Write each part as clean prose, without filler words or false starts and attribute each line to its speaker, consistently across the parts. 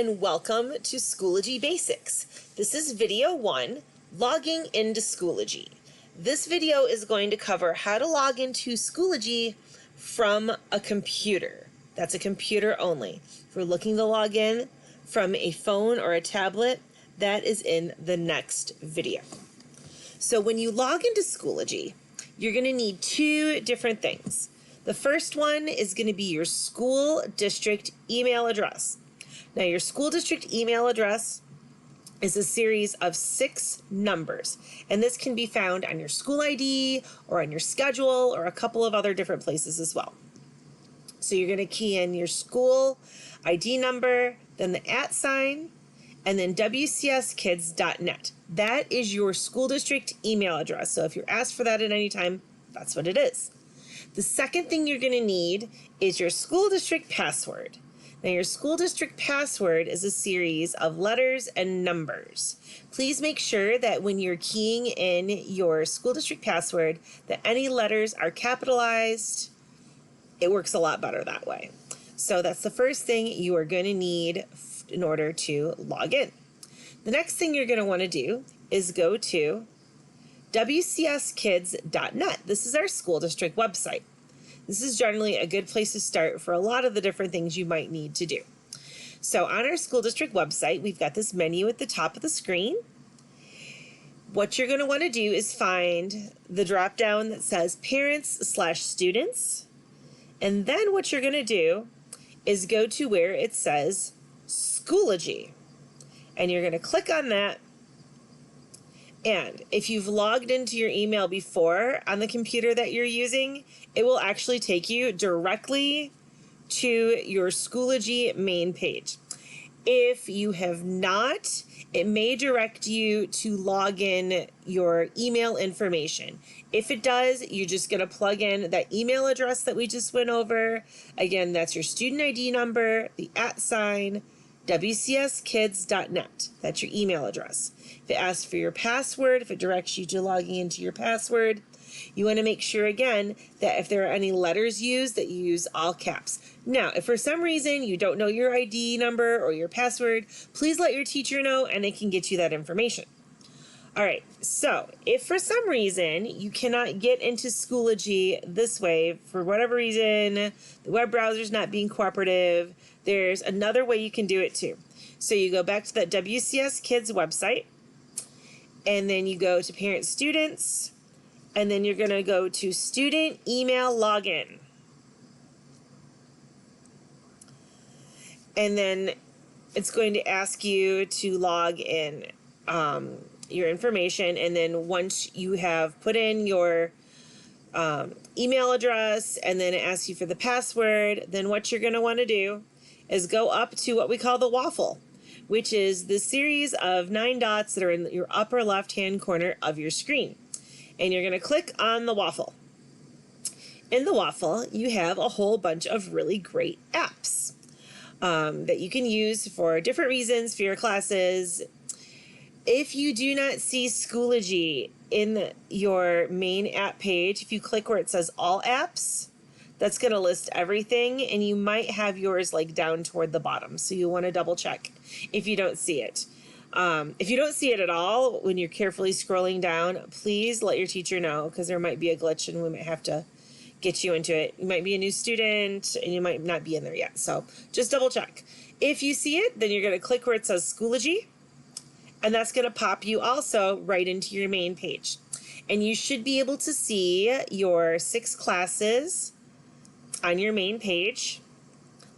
Speaker 1: and welcome to Schoology Basics. This is video 1, logging into Schoology. This video is going to cover how to log into Schoology from a computer. That's a computer only. If we're looking to log in from a phone or a tablet, that is in the next video. So when you log into Schoology, you're going to need two different things. The first one is going to be your school district email address. Now, your school district email address is a series of 6 numbers, and this can be found on your school ID or on your schedule or a couple of other different places as well. So you're going to key in your school ID number, then the @ sign, and then wcskids.net. That is your school district email address. So if you're asked for that at any time, that's what it is. The second thing you're going to need is your school district password. Now, your school district password is a series of letters and numbers. Please make sure that when you're keying in your school district password, that any letters are capitalized. It works a lot better that way. So that's the first thing you are going to need in order to log in. The next thing you're going to want to do is go to wcskids.net. This is our school district website. This is generally a good place to start for a lot of the different things you might need to do. So on our school district website, we've got this menu at the top of the screen. What you're going to want to do is find the drop down that says Parents/Students. And then what you're going to do is go to where it says Schoology. And you're going to click on that. And if you've logged into your email before on the computer that you're using, it will actually take you directly to your Schoology main page. If you have not, it may direct you to log in your email information. If it does, you're just going to plug in that email address that we just went over. Again, that's your student ID number, the @ sign, wcskids.net. That's your email address. If it asks for your password, if it directs you to logging into your password, you want to make sure again that if there are any letters used, that you use all caps. Now, if for some reason you don't know your ID number or your password, please let your teacher know and they can get you that information. All right, so if for some reason you cannot get into Schoology this way, for whatever reason, the web browser is not being cooperative, there's another way you can do it too. So you go back to that WCS Kids website, and then you go to Parent Students, and then you're going to go to Student Email Login. And then it's going to ask you to log in your information, and then once you have put in your email address and then it asks you for the password, then what you're going to want to do is go up to what we call the waffle, which is the series of 9 dots that are in your upper left-hand corner of your screen. And you're going to click on the waffle. In the waffle, you have a whole bunch of really great apps that you can use for different reasons for your classes. If you do not see Schoology in your main app page, if you click where it says All Apps, that's going to list everything, and you might have yours like down toward the bottom, so you want to double check if you don't see it. If you don't see it at all when you're carefully scrolling down, please let your teacher know, because there might be a glitch and we might have to get you into it. You might be a new student and you might not be in there yet, so just double check. If you see it, then you're going to click where it says Schoology, and that's going to pop you also right into your main page. And you should be able to see your 6 classes on your main page.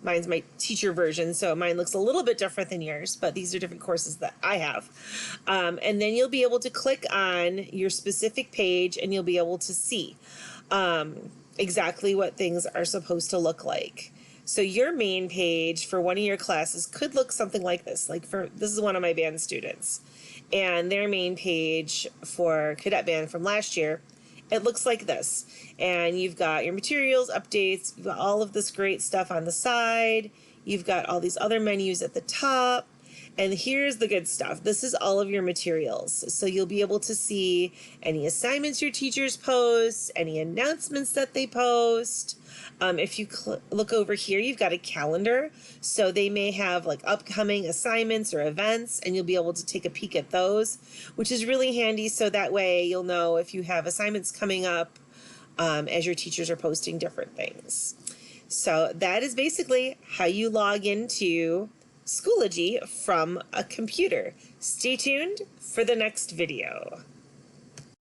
Speaker 1: Mine's my teacher version, so mine looks a little bit different than yours, but these are different courses that I have. And then you'll be able to click on your specific page and you'll be able to see exactly what things are supposed to look like. So your main page for one of your classes could look something like this. This is one of my band students, and their main page for cadet band from last year, it looks like this. And you've got your materials, updates, you've got all of this great stuff on the side. You've got all these other menus at the top. And here's the good stuff. This is all of your materials. So you'll be able to see any assignments your teachers post, any announcements that they post. If you look over here, you've got a calendar. So they may have like upcoming assignments or events, and you'll be able to take a peek at those, which is really handy. So that way you'll know if you have assignments coming up as your teachers are posting different things. So that is basically how you log into Schoology from a computer. Stay tuned for the next video.